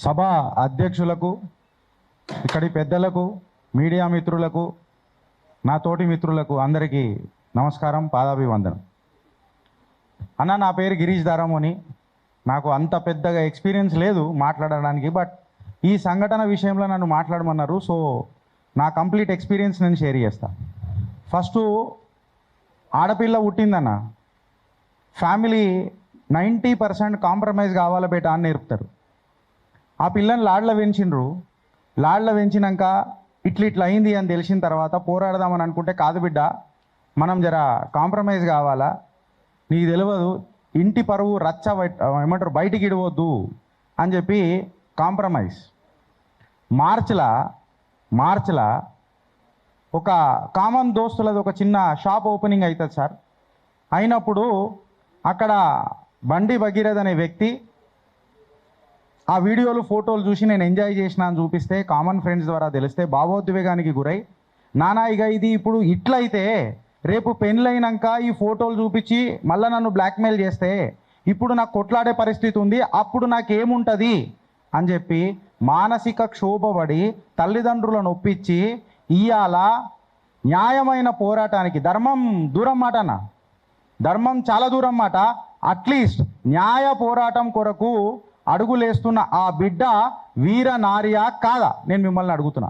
సభ అధ్యక్షులకు, ఇక్కడి పెద్దలకు, మీడియా మిత్రులకు, నా తోటి మిత్రులకు అందరికీ నమస్కారం, పాదాభివందనం. అన్న, నా పేరు గిరీష్ దారామోని. నాకు అంత పెద్దగా ఎక్స్పీరియన్స్ లేదు మాట్లాడడానికి, బట్ ఈ సంఘటన విషయంలో నన్ను మాట్లాడమన్నారు. సో నా కంప్లీట్ ఎక్స్పీరియన్స్ నేను షేర్ చేస్తా. ఫస్ట్ ఆడపిల్ల పుట్టిందన్న, ఫ్యామిలీ 90% కాంప్రమైజ్ కావాలా బేటా అని నేర్పుతారు. ఆ పిల్లని లాడ్ల పెంచిండ్రు. లాడ్ల పెంచినాక ఇట్లా అయింది అని తెలిసిన తర్వాత పోరాడదామని అనుకుంటే, కాదు బిడ్డ, మనం జర కాంప్రమైజ్ కావాలా, నీకు తెలియదు, ఇంటి పరువు రచ్చ ఏమంటారు బయటికి ఇడవద్దు అని చెప్పి కాంప్రమైజ్. మార్చిలో ఒక కామన్ దోస్తులది ఒక చిన్న షాప్ ఓపెనింగ్ అవుతుంది సార్. అయినప్పుడు అక్కడ బండి భగీరథ్ అనే వ్యక్తి ఆ వీడియోలు ఫోటోలు చూసి నేను ఎంజాయ్ చేసిన అని చూపిస్తే, కామన్ ఫ్రెండ్స్ ద్వారా తెలిస్తే భావోద్వేగానికి గురై, నానా ఇక ఇది ఇప్పుడు ఇట్లయితే రేపు పెళ్ళైనాక ఈ ఫోటోలు చూపించి మళ్ళీ నన్ను బ్లాక్మెయిల్ చేస్తే ఇప్పుడు నాకు కొట్లాడే పరిస్థితి ఉంది, అప్పుడు నాకేముంటుంది అని చెప్పి మానసిక క్షోభపడి తల్లిదండ్రులను ఒప్పించి ఇవాళ న్యాయమైన పోరాటానికి, ధర్మం దూరం మాట అన్న, ధర్మం చాలా దూరం మాట, అట్లీస్ట్ న్యాయ పోరాటం కొరకు అడుగులేస్తున్న ఆ బిడ్డ వీర నార్యా కాదా నేను మిమ్మల్ని అడుగుతున్నా.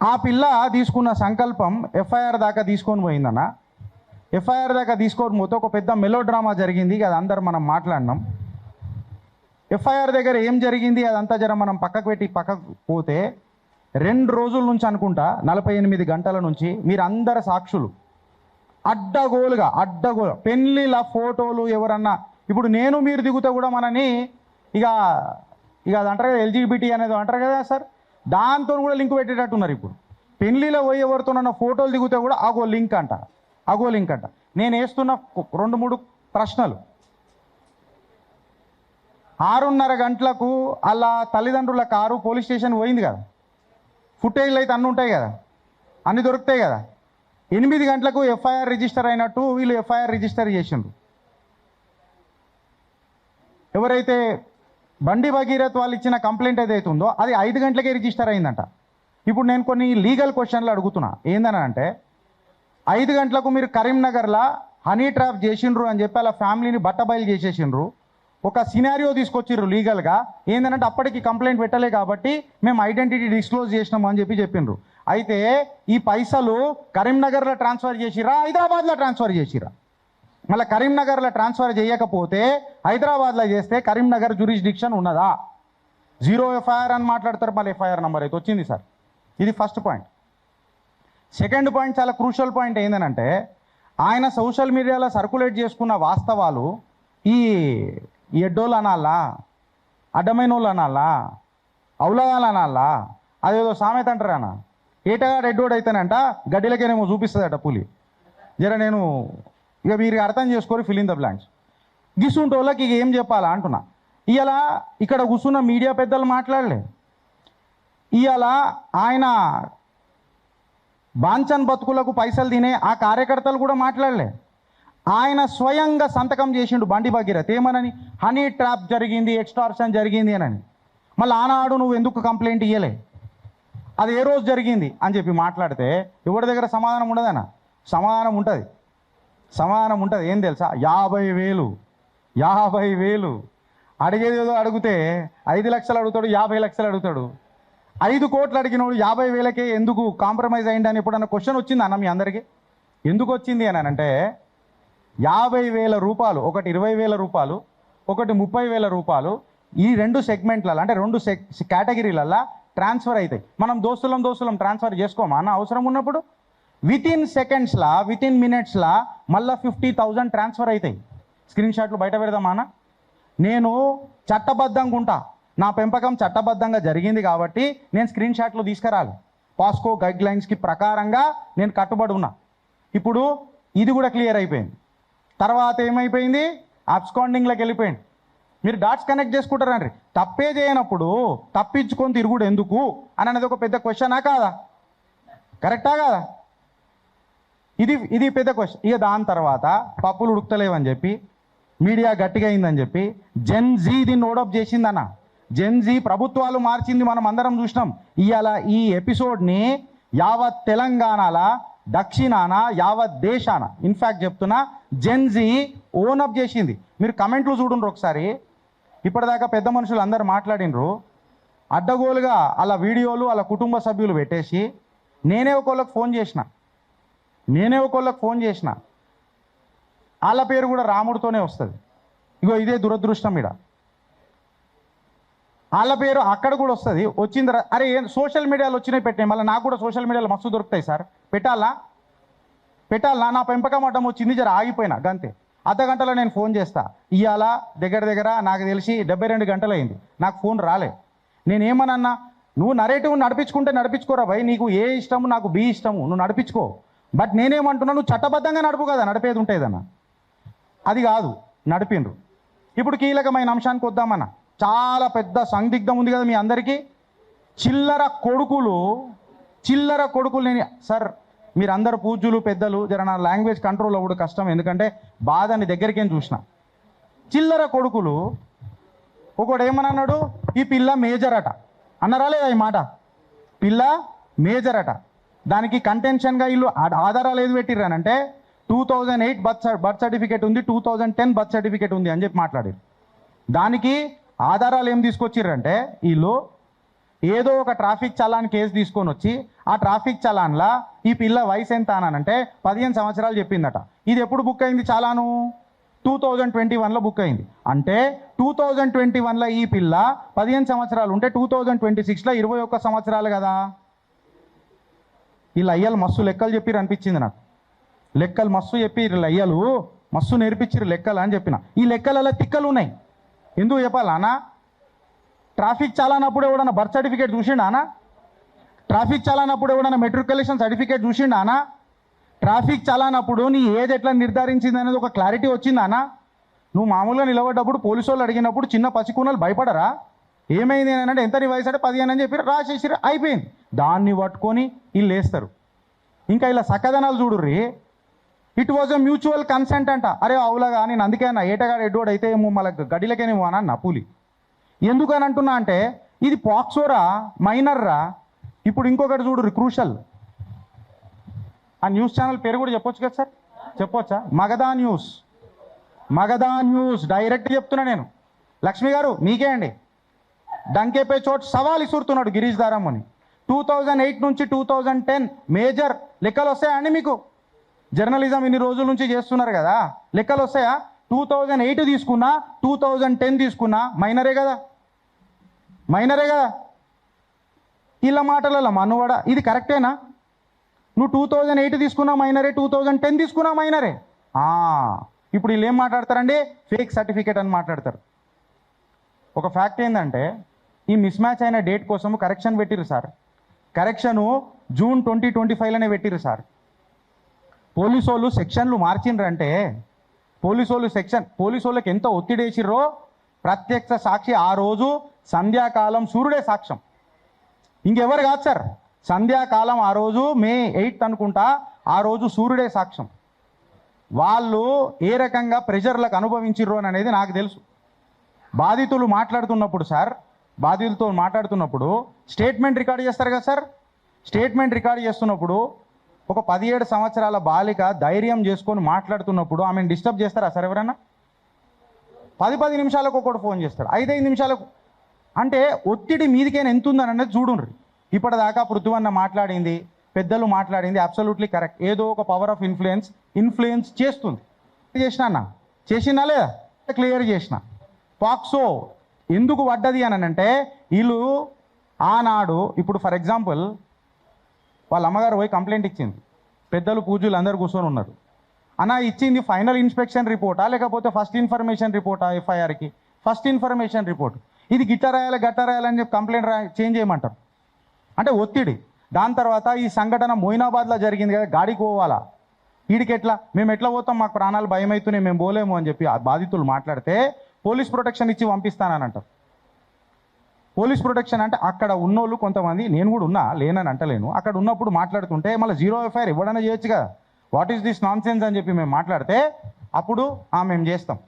ఆ పిల్ల తీసుకున్న సంకల్పం ఎఫ్ఐఆర్ దాకా తీసుకొని పోయిందన్న. ఎఫ్ఐఆర్ దాకా తీసుకొని పోతే ఒక పెద్ద మెలో డ్రామా జరిగింది, అది అందరం మనం మాట్లాడినాం. ఎఫ్ఐఆర్ దగ్గర ఏం జరిగింది అదంతా జర మనం పక్కకు పోతే 2 రోజుల నుంచి అనుకుంటా 48 గంటల నుంచి మీరందరు సాక్షులు, అడ్డగోలుగా పెళ్ళిళ్ళ ఫోటోలు ఎవరన్నా ఇప్పుడు నేను మీరు దిగుతా కూడా మనని ఇక అది అంటారు కదా, ఎల్జీబీటీ అనేది అంటారు కదా సార్, దాంతో కూడా లింక్ పెట్టేటట్టున్నారు. ఇప్పుడు పెళ్ళిలో పోయి ఎవరితోనన్న ఫోటోలు దిగుతా కూడా అగో లింక్ అంట. నేను వేస్తున్న 2-3 ప్రశ్నలు. 6:30 గంటలకు అలా తల్లిదండ్రుల కారు పోలీస్ స్టేషన్ పోయింది కదా, ఫుటేజ్లు అయితే అన్నీ ఉంటాయి కదా, అన్నీ దొరుకుతాయి కదా. 8 గంటలకు ఎఫ్ఐఆర్ రిజిస్టర్ అయినట్టు వీళ్ళు ఎఫ్ఐఆర్ రిజిస్టర్ చేసిండ్రు. ఎవరైతే బండి భగీరథ్ వాళ్ళు ఇచ్చిన కంప్లైంట్ ఏదైతే ఉందో అది 5 గంటలకే రిజిస్టర్ అయిందంట. ఇప్పుడు నేను కొన్ని లీగల్ క్వశ్చన్లు అడుగుతున్నా. ఏందని అంటే, 5 గంటలకు మీరు కరీంనగర్లో హనీ ట్రాప్ చేసిండ్రు అని చెప్పి అలా ఫ్యామిలీని బట్టబయలు చేసేసిండ్రు. ఒక సినారియో తీసుకొచ్చిర్రు లీగల్గా. ఏంటంటే అప్పటికి కంప్లైంట్ పెట్టలే కాబట్టి మేము ఐడెంటిటీ డిస్క్లోజ్ చేసినాము అని చెప్పిండ్రు. అయితే ఈ పైసలు కరీంనగర్లో ట్రాన్స్ఫర్ చేసిరా, హైదరాబాద్లో ట్రాన్స్ఫర్ చేసిరా? మళ్ళీ కరీంనగర్లో ట్రాన్స్ఫర్ చేయకపోతే హైదరాబాద్లో చేస్తే కరీంనగర్ జ్యూరిస్డిక్షన్ ఉన్నదా? 0 ఎఫ్ఐఆర్ అని మాట్లాడతారు, మళ్ళీ ఎఫ్ఐఆర్ నెంబర్ అయితే వచ్చింది సార్. ఇది ఫస్ట్ పాయింట్. సెకండ్ పాయింట్, చాలా క్రూషియల్ పాయింట్ ఏంటంటే, ఆయన సోషల్ మీడియాలో సర్క్యులేట్ చేసుకున్న వాస్తవాలు ఈ ఎడ్డోళ్ళు అనాలా, అడ్డమైన వాళ్ళు అనాలా, అవులగాలు అనాలా, అదేదో సామెత అంటారు అన్న, ఏటగాడు ఎడ్డోడు అయితేనంట గడ్డిలకేనేమో చూపిస్తుందట పులి. జర నేను ఇక మీరు అర్థం చేసుకొని ఫిల్ ఇన్ ద బ్లాంక్స్. గిసుంటోళ్ళకి ఇక ఏం చెప్పాలా అంటున్నా. ఇవాళ ఇక్కడ కూర్చున్న మీడియా పెద్దలు మాట్లాడలే, ఇవాళ ఆయన బాంచన్ బతుకులకు పైసలు తినే ఆ కార్యకర్తలు కూడా మాట్లాడలే. ఆయన స్వయంగా సంతకం చేసిండు బండి భగీరథ్, ఏమనని, హనీ ట్రాప్ జరిగింది, ఎక్స్టార్షన్ జరిగింది అని. మళ్ళీ ఆనాడు నువ్వు ఎందుకు కంప్లైంట్ ఇవ్వలే, అది ఏ రోజు జరిగింది అని చెప్పి మాట్లాడితే ఎవరి దగ్గర సమాధానం ఉండదన్న? సమాధానం ఉంటుంది. ఏం తెలుసా, 50,000 అడిగేది ఏదో అడిగితే 5 లక్షలు అడుగుతాడు, 50 లక్షలు అడుగుతాడు. 5 కోట్లు అడిగినోడు 50,000కే ఎందుకు కాంప్రమైజ్ అయ్యిందని ఎప్పుడన్నా క్వశ్చన్ వచ్చింది అన్న మీ అందరికీ? ఎందుకు వచ్చింది అని అంటే, 50,000 రూపాయలు, ఒకటి 20,000 రూపాయలు, ఒకటి 30,000 రూపాయలు, ఈ 2 సెగ్మెంట్లలో అంటే 2 కేటగిరీలల్లో ట్రాన్స్ఫర్ అవుతాయి. మనం దోస్తులం ట్రాన్స్ఫర్ చేసుకోమా అన్న అవసరం ఉన్నప్పుడు? వితిన్ సెకండ్స్లా, వితిన్ మినిట్స్లా మళ్ళీ 50,000 ట్రాన్స్ఫర్ అవుతాయి. స్క్రీన్ షాట్లు బయట పెడదామా అన్న? నేను చట్టబద్ధంగా ఉంటా, నా పెంపకం చట్టబద్ధంగా జరిగింది కాబట్టి నేను స్క్రీన్ షాట్లు తీసుకురాలి. పాస్కో గైడ్ లైన్స్కి ప్రకారంగా నేను కట్టుబడి ఉన్నా. ఇప్పుడు ఇది కూడా క్లియర్ అయిపోయింది. తర్వాత ఏమైపోయింది, అబ్స్కాండింగ్లోకి వెళ్ళిపోయింది. మీరు డాట్స్ కనెక్ట్ చేసుకుంటారండి. తప్పే చేయనప్పుడు తప్పించుకొని తిరుగుడు ఎందుకు అని అనేది ఒక పెద్ద క్వశ్చనా కాదా? కరెక్టా కాదా? ఇది పెద్ద క్వశ్చన్. ఇక దాని తర్వాత పప్పులు ఉడుకుతలేవని చెప్పి మీడియా గట్టిగా అయిందని చెప్పి జెన్ జీ దీన్ని నోడప్ చేసిందన్న. జెన్ జీ ప్రభుత్వాలు మార్చింది మనం అందరం చూసినాం. ఇవాళ ఈ ఎపిసోడ్ని యావత్ తెలంగాణల దక్షిణాన యావత్ దేశాన ఇన్ఫ్యాక్ట్ చెప్తున్నా జెన్ జీ ఓనప్ చేసింది. మీరు కమెంట్లు చూడండి ఒకసారి. ఇప్పటిదాకా పెద్ద మనుషులు అందరు మాట్లాడినరు, అడ్డగోలుగా అలా వీడియోలు అలా కుటుంబ సభ్యులు పెట్టేసి నేనే ఒకళ్ళకి ఫోన్ చేసిన వాళ్ళ పేరు కూడా రాముడితోనే వస్తుంది. ఇగో ఇదే దురదృష్టం. ఇక్కడ వాళ్ళ పేరు అక్కడ కూడా వస్తుంది. వచ్చింది అరే సోషల్ మీడియాలో వచ్చినాయి పెట్టినాయి. మళ్ళీ నాకు కూడా సోషల్ మీడియాలో మస్తు దొరుకుతాయి సార్. పెట్టాలా నా పెంపకం అడ్డం వచ్చింది, జర ఆగిపోయినా గంతే. అర్ధగంటలో నేను ఫోన్ చేస్తా. ఇవాళ దగ్గర నాకు తెలిసి 72 గంటలు అయింది, నాకు ఫోన్ రాలే. నేనేమనన్నా, నువ్వు నరేటివ్ నడిపించుకుంటే నడిపించుకోరా భయ్, నీకు ఏ ఇష్టము నాకు బి ఇష్టము, నువ్వు నడిపించుకో. బట్ నేనేమంటున్నా, నువ్వు చట్టబద్ధంగా నడుపు కదా, నడిపేది ఉంటేదన్నా. అది కాదు, నడిపిండ్రు. ఇప్పుడు కీలకమైన అంశానికి వద్దామన్న. చాలా పెద్ద సందిగ్ధం ఉంది కదా మీ అందరికీ. చిల్లర కొడుకులు నేను సార్, మీరందరూ పూజ్యులు పెద్దలు, జర నా లాంగ్వేజ్ కంట్రోల్ అవ్వడం కష్టం, ఎందుకంటే బాధని దగ్గరికేం చూసిన. చిల్లర కొడుకులు ఒకడు ఏమన్నాడు, ఈ పిల్ల మేజర్ అట అన్నారా లేదా? ఈ మాట పిల్ల మేజర్ అట. దానికి కంటెన్షన్గా వీళ్ళు ఆధారాలు ఏది పెట్టిర్రనంటే 2008 బర్త్ సర్టిఫికేట్ ఉంది, 2010 బర్త్ సర్టిఫికేట్ ఉంది అని చెప్పి మాట్లాడారు. దానికి ఆధారాలు ఏం తీసుకొచ్చిర్రంటే, వీళ్ళు ఏదో ఒక ట్రాఫిక్ చలాన్ కేసు తీసుకొని వచ్చి ఆ ట్రాఫిక్ చలాన్లా ఈ పిల్ల వయసు ఎంత అనంటే 15 సంవత్సరాలు చెప్పిందట. ఇది ఎప్పుడు బుక్ అయింది చలాను? 2021లో బుక్ అయింది. అంటే 2021లో ఈ పిల్ల 15 సంవత్సరాలు ఉంటే 2026లో 21 సంవత్సరాలు కదా. వీళ్ళు అయ్యలు మస్తు లెక్కలు చెప్పిర్రు అనిపించింది నాకు. లెక్కలు మస్తు చెప్పి అయ్యలు మస్తు నేర్పించిర్రు లెక్కలు అని చెప్పిన. ఈ లెక్కలలో తిక్కలు ఉన్నాయి. ఎందుకు చెప్పాలా అన్న? ట్రాఫిక్ చాలానప్పుడు ఎవడన్నా బర్త్ సర్టిఫికేట్ చూసిండా అన్న? ట్రాఫిక్ చాలానప్పుడు ఎవడన్నా మెట్రికులేషన్ సర్టిఫికేట్ చూసిండా అన్న? ట్రాఫిక్ చాలానప్పుడు నీ ఏజ్ ఎట్లా నిర్ధారించింది అనేది ఒక క్లారిటీ వచ్చిందా అన్న? నువ్వు మామూలుగా నిలబడ్డప్పుడు పోలీసు వాళ్ళు అడిగినప్పుడు చిన్న పసికూనలు భయపడరా? ఏమైంది అని అంటే, ఎంత నీ వయసు అంటే 15 అని చెప్పి రాసేసి అయిపోయింది. దాన్ని పట్టుకొని వీళ్ళు వేస్తారు. ఇంకా ఇలా సక్కదనాలు చూడుర్రి. It was a mutual consent అంట. అరే అవులాగా, నేను అందుకే అన్న ఏటగాడు ఎడ్డోడు అయితే ఏమో మళ్ళీ గడిలకేనేమో అని అన్న పూలి. ఎందుకని అంటున్నా అంటే, ఇది పాక్సోరా మైనర్రా. ఇప్పుడు ఇంకొకటి చూడుర్రి క్రూషల్. ఆ న్యూస్ ఛానల్ పేరు కూడా చెప్పొచ్చు కదా సార్? చెప్పొచ్చా? మగధా న్యూస్ డైరెక్ట్ చెప్తున్నా నేను. లక్ష్మి గారు మీకే అండి. డంకేపే చోట్ సవాల్ ఇసురుతున్నాడు గిరీష్ దారాముని. 2008 నుంచి 2010 మేజర్ లెక్కలు వస్తాయా మీకు? జర్నలిజం ఇన్ని రోజుల నుంచి చేస్తున్నారు కదా, లెక్కలు వస్తాయా? 2008 తీసుకున్నా 2010 తీసుకున్నా మైనరే కదా. ఇలా మాటలలో మనువడ ఇది కరెక్టేనా? నువ్వు 2008 తీసుకున్నా మైనరే, 2010 తీసుకున్నా మైనరే. ఇప్పుడు వీళ్ళు ఏం మాట్లాడతారండి? ఫేక్ సర్టిఫికేట్ అని మాట్లాడతారు. ఒక ఫ్యాక్ట్ ఏంటంటే, ఈ మిస్ మ్యాచ్ అయిన డేట్ కోసం కరెక్షన్ పెట్టిరు సార్. కరెక్షను జూన్ 2025లోనే పెట్టిరు సార్. పోలీసు వాళ్ళు సెక్షన్లు మార్చిండ్రంటే, పోలీసు వాళ్ళకి ఎంత ఒత్తిడి వేసిర్రో ప్రత్యక్ష సాక్షి ఆ రోజు సంధ్యాకాలం సూర్యుడే సాక్ష్యం, ఇంకెవరు కాదు సార్. సంధ్యాకాలం ఆ రోజు మే 8 అనుకుంటా, ఆ రోజు సూర్యుడే సాక్ష్యం. వాళ్ళు ఏ రకంగా ప్రెషర్లకు అనుభవించిర్రో అనేది నాకు తెలుసు. బాధితులతో మాట్లాడుతున్నప్పుడు స్టేట్మెంట్ రికార్డ్ చేస్తారు కదా సార్. స్టేట్మెంట్ రికార్డ్ చేస్తున్నప్పుడు ఒక 17 సంవత్సరాల బాలిక ధైర్యం చేసుకొని మాట్లాడుతున్నప్పుడు ఆమెను డిస్టర్బ్ చేస్తారా సార్ ఎవరైనా? 10 నిమిషాలకు ఒకటి ఫోన్ చేస్తాడు, 5 నిమిషాలకు. అంటే ఒత్తిడి మీదికైనా ఎంత ఉందని అనేది చూడండి. ఇప్పటిదాకా పృథ్వన్న మాట్లాడింది, పెద్దలు మాట్లాడింది అబ్సల్యూట్లీ కరెక్ట్. ఏదో ఒక పవర్ ఆఫ్ ఇన్ఫ్లుయెన్స్ చేస్తుంది. చేసినా లేదా? క్లియర్ చేసిన. పాక్సో ఎందుకు పడ్డది అని అంటే, వీళ్ళు ఆనాడు ఇప్పుడు ఫర్ ఎగ్జాంపుల్ వాళ్ళ అమ్మగారు పోయి కంప్లైంట్ ఇచ్చింది, పెద్దలు పూజలు అందరు కూర్చొని ఉన్నారు. అన్న ఇచ్చింది ఫైనల్ ఇన్స్పెక్షన్ రిపోర్టా లేకపోతే ఫస్ట్ ఇన్ఫర్మేషన్ రిపోర్టా? ఎఫ్ఐఆర్కి ఫస్ట్ ఇన్ఫర్మేషన్ రిపోర్ట్. ఇది గట్ట రాయాలని చెప్పి కంప్లైంట్ చేంజ్ చేయమంటారు. అంటే ఒత్తిడి. దాని తర్వాత ఈ సంఘటన మొయినాబాద్లో జరిగింది కదా, గాడికి పోవాలా, వీడికి మేము ఎట్లా పోతాం, మాకు ప్రాణాలు భయం అవుతున్నాయి, మేము పోలేము అని చెప్పి ఆ బాధితులు మాట్లాడితే పోలీస్ ప్రొటెక్షన్ ఇచ్చి పంపిస్తానని అంటారు. పోలీస్ ప్రొటెక్షన్ అంటే అక్కడ ఉన్నోళ్ళు కొంతమంది, నేను కూడా ఉన్నా, లేనని అంటలేను, అక్కడ ఉన్నప్పుడు మాట్లాడుతుంటే మళ్ళీ 0 ఎఫ్ఐఆర్ ఇవ్వడనే చేయొచ్చు కదా. What is this non sense అని చెప్పి మేము మాట్లాడితే అప్పుడు మేము చేస్తాం.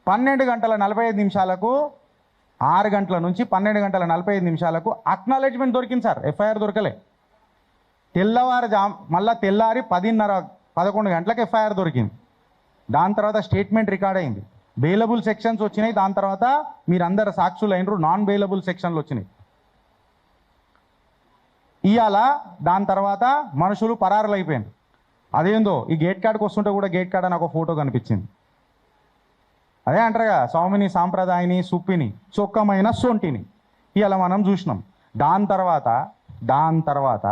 12:45 6 గంటల నుంచి 12:45 అక్నాలెడ్జ్మెంట్ దొరికింది సార్, ఎఫ్ఐఆర్ దొరకలే. మళ్ళీ తెల్లారి 10:30 11 గంటలకు ఎఫ్ఐఆర్ దొరికింది. దాని తర్వాత స్టేట్మెంట్ రికార్డ్ అయింది, బెయిలబుల్ సెక్షన్స్ వచ్చినాయి. దాని తర్వాత మీరందరు సాక్షులు అయినరు, నాన్ బెయిలబుల్ సెక్షన్లు వచ్చినాయి. ఇవాళ దాని తర్వాత మనుషులు పరారులు అయిపోయింది. అదేందో ఈ గేట్ కార్డ్కి వస్తుంటే కూడా గేట్ కార్డ్ అని ఒక ఫోటో కనిపించింది. అదే అంటారుగా, సౌమిని సాంప్రదాయని సుప్పిని చొక్కమైన సొంటిని ఇలా మనం చూసినాం. దాని తర్వాత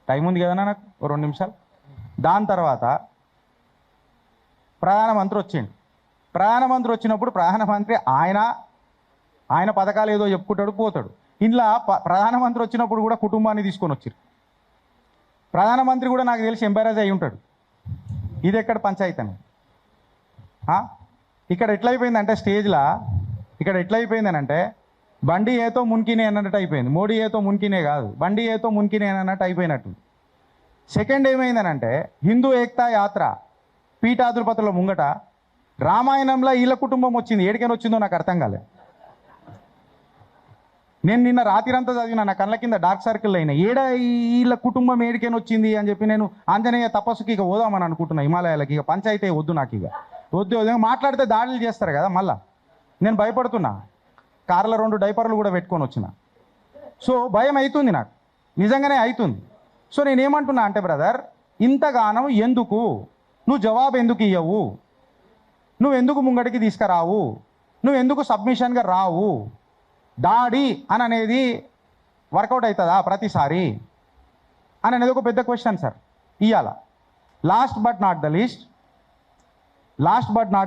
టైం ఉంది కదా నాకు 2 నిమిషాలు. దాని తర్వాత ప్రధానమంత్రి వచ్చిండు. ప్రధానమంత్రి వచ్చినప్పుడు ప్రధానమంత్రి ఆయన పథకాలు ఏదో చెప్పుకుంటాడు పోతాడు. ఇంట్లో ప్రధానమంత్రి వచ్చినప్పుడు కూడా కుటుంబాన్ని తీసుకొని వచ్చారు. ప్రధానమంత్రి కూడా నాకు తెలిసి ఎంబారాజ్ అయి ఉంటాడు. ఇది ఎక్కడ పంచాయతీ అని. ఇక్కడ ఎట్లయిపోయిందంటే స్టేజ్లో ఎట్లయిపోయిందనంటే బండి ఏతో మున్కినే అన్నట్టు అయిపోయింది. మోడీ ఏతో మున్కినే కాదు, బండి ఏతో మున్కినే అన్నట్టు అయిపోయినట్టు. సెకండ్ ఏమైందనంటే హిందూ ఏక్తా యాత్ర పీఠాధిపతుల ముంగట రామాయణంలో వీళ్ళ కుటుంబం వచ్చింది. ఏడికైనా వచ్చిందో నాకు అర్థం కాలే. నేను నిన్న రాత్రంతా చదివిన, నా కళ్ళ కింద డార్క్ సర్కిల్ అయినా వీళ్ళ కుటుంబం ఏడికైనా వచ్చింది అని చెప్పి నేను ఆంజనేయ తపస్సుకి ఇక పోదామని అనుకుంటున్నా హిమాలయాలకి. ఇక పంచాయతీ వద్దు, నాకు ఇక వద్దు. మాట్లాడితే దాడులు చేస్తారు కదా, మళ్ళా నేను భయపడుతున్నా. కార్లో 2 డైపర్లు కూడా పెట్టుకొని వచ్చిన. సో భయం అవుతుంది నాకు, నిజంగానే అవుతుంది. సో నేనేమంటున్నా అంటే బ్రదర్, ఇంతగానం ఎందుకు నువ్వు జవాబు ఎందుకు ఇవ్వవు? నువ్వెందుకు ముంగడికి తీసుకురావు? నువ్వెందుకు సబ్మిషన్గా రావు? దాడి అని అనేది వర్కౌట్ అవుతుందా ప్రతిసారి అని అనేది ఒక పెద్ద క్వశ్చన్ సార్. ఇవాళ last but not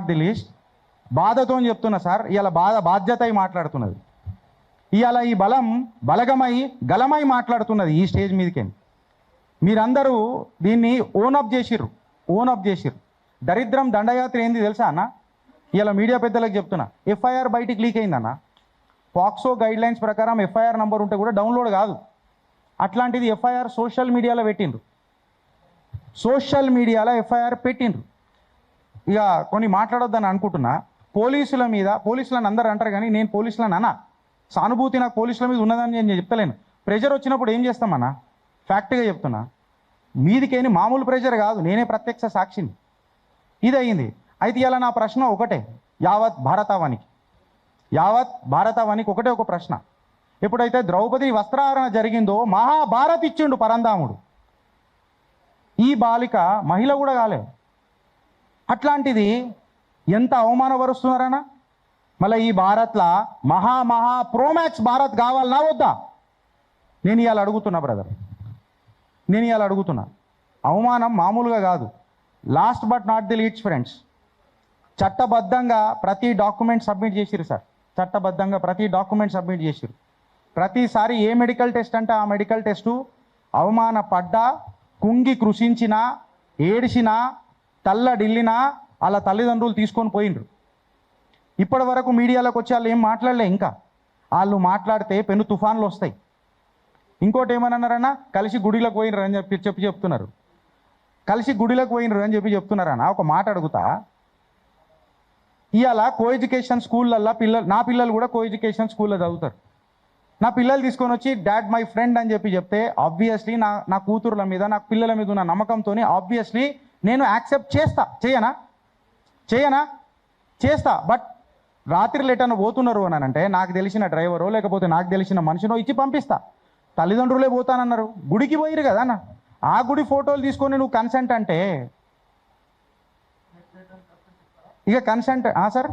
the least బాధతో చెప్తున్నా సార్. ఇవాళ బాధ్యత అయి మాట్లాడుతున్నది. ఇవాళ ఈ గలమై మాట్లాడుతున్నది ఈ స్టేజ్ మీదకే. మీరందరూ దీన్ని ఓనప్ చేసిర్రు. దరిద్రం దండయాత్ర ఏంది తెలుసా అన్న? ఇవాళ మీడియా పెద్దలకు చెప్తున్నా, ఎఫ్ఐఆర్ బయటికి లీక్ అయిందన్న. పాక్సో గైడ్ లైన్స్ ప్రకారం ఎఫ్ఐఆర్ నంబర్ ఉంటే కూడా డౌన్లోడ్ కాదు. అట్లాంటిది ఎఫ్ఐఆర్ సోషల్ మీడియాలో ఎఫ్ఐఆర్ పెట్టిండ్రు. ఇక కొన్ని మాట్లాడొద్దని అనుకుంటున్నా. పోలీసులను అందరూ అంటారు కానీ నేను పోలీసులను అన్నా. సానుభూతి నాకు పోలీసుల మీద ఉన్నదని నేను చెప్తలేను. ప్రెషర్ వచ్చినప్పుడు ఏం చేస్తామన్నా? ఫ్యాక్ట్గా చెప్తున్నా, మీదికేని మామూలు ప్రెషర్ కాదు, నేనే ప్రత్యక్ష సాక్షిని. ఇది అయింది. అయితే ఇలా నా ప్రశ్న ఒకటే, యావత్ భారతావానికి ఒకటే ఒక ప్రశ్న. ఎప్పుడైతే ద్రౌపది వస్త్రాహరణ జరిగిందో మహాభారత్ ఇచ్చిండు పరంధాముడు. ఈ బాలిక మహిళ కూడా కాలే. అట్లాంటిది ఎంత అవమానపరుస్తున్నారన్నా? మళ్ళీ ఈ భారత్లో మహా ప్రోమాక్స్ భారత్ కావాలన్నా వద్దా? నేను ఇవాళ అడుగుతున్నా బ్రదర్, అవమానం మామూలుగా కాదు. Last but not the least friends, చట్టబద్ధంగా ప్రతి డాక్యుమెంట్ సబ్మిట్ చేసిరు సార్. ప్రతిసారి ఏ మెడికల్ టెస్ట్ అంటే ఆ మెడికల్ టెస్టు అవమానపడ్డా, కుంగి కృషించినా, ఏడిసినా, తల్లడిల్లినా వాళ్ళ తల్లిదండ్రులు తీసుకొని పోయిండ్రు. ఇప్పటి వరకు మీడియాలోకి వచ్చి వాళ్ళు ఏం మాట్లాడలే. ఇంకా వాళ్ళు మాట్లాడితే పెను తుఫాన్లు వస్తాయి. ఇంకోటి ఏమన్నారన్నా, కలిసి గుడిలోకి పోయినరు అని చెప్తున్నారు. చెప్తున్నారన్న. ఒక మాట అడుగుతా, ఇవాళ కో ఎడ్యుకేషన్ స్కూళ్ళల్లో నా పిల్లలు కూడా కో ఎడ్యుకేషన్ స్కూల్లో చదువుతారు. నా పిల్లలు తీసుకొని వచ్చి డాడ్ మై ఫ్రెండ్ అని చెప్తే ఆబ్వియస్లీ నా కూతురుల మీద, నా పిల్లల మీద ఉన్న నమ్మకంతో ఆబ్వియస్లీ నేను యాక్సెప్ట్ చేస్తా. బట్ రాత్రి లేటన పోతున్నారు అని అంటే నాకు తెలిసిన డ్రైవరో లేకపోతే నాకు తెలిసిన మనిషినో ఇచ్చి పంపిస్తా. తల్లిదండ్రులే పోతానన్నారు, గుడికి పోయిరు కదా అన్న. ఆ గుడి ఫోటోలు తీసుకొని నువ్వు కన్సెంట్ అంటే ఇక కన్సెంట్ సార్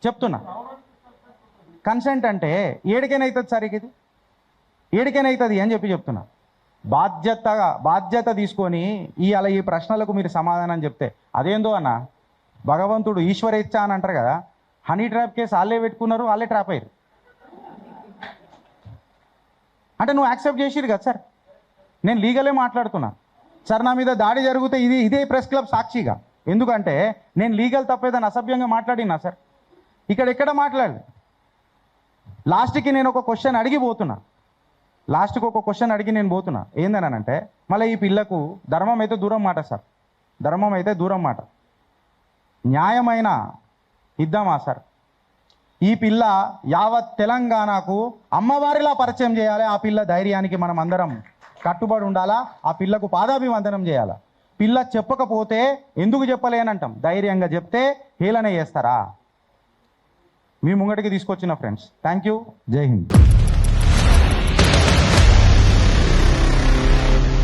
చెప్తున్నా, కన్సెంట్ అంటే ఏడికైనా అవుతుంది సార్. ఇది ఏడికైనా అవుతుంది అని చెప్తున్నా. బాధ్యత తీసుకొని ఈ ప్రశ్నలకు మీరు సమాధానం చెప్తే అదేందో అన్న, భగవంతుడు ఈశ్వరేచ్ఛ అని అంటారు కదా, హనీ ట్రాప్ కేసు వాళ్ళే పెట్టుకున్నారు, వాళ్ళే ట్రాప్ అయ్యారు. అంటే నువ్వు యాక్సెప్ట్ చేసిరు కదా సార్. నేను లీగలే మాట్లాడుతున్నా సార్. నా మీద దాడి జరిగితే ఇదే ప్రెస్ క్లబ్ సాక్షిగా. ఎందుకంటే నేను లీగల్ తప్పేదని అసభ్యంగా మాట్లాడినా సార్. ఎక్కడ మాట్లాడలేదు. లాస్ట్కి నేను ఒక క్వశ్చన్ అడిగి నేను పోతున్నా. ఏందనంటే మళ్ళీ ఈ పిల్లకు ధర్మం అయితే దూరం మాట సార్. న్యాయమైన ఇద్దామా సార్? ఈ పిల్ల యావత్ తెలంగాణకు అమ్మవారిలా పరిచయం చేయాలి. ఆ పిల్ల ధైర్యానికి మనం అందరం కట్టుబడి ఉండాలా. ఆ పిల్లకు పాదాభివందనం చేయాలా. పిల్ల చెప్పకపోతే ఎందుకు చెప్పలేనంటాం, ధైర్యంగా చెప్తే హేళన చేస్తారా? మీ ముంగటికి తీసుకొచ్చిన ఫ్రెండ్స్. Thank you. జై హింద్.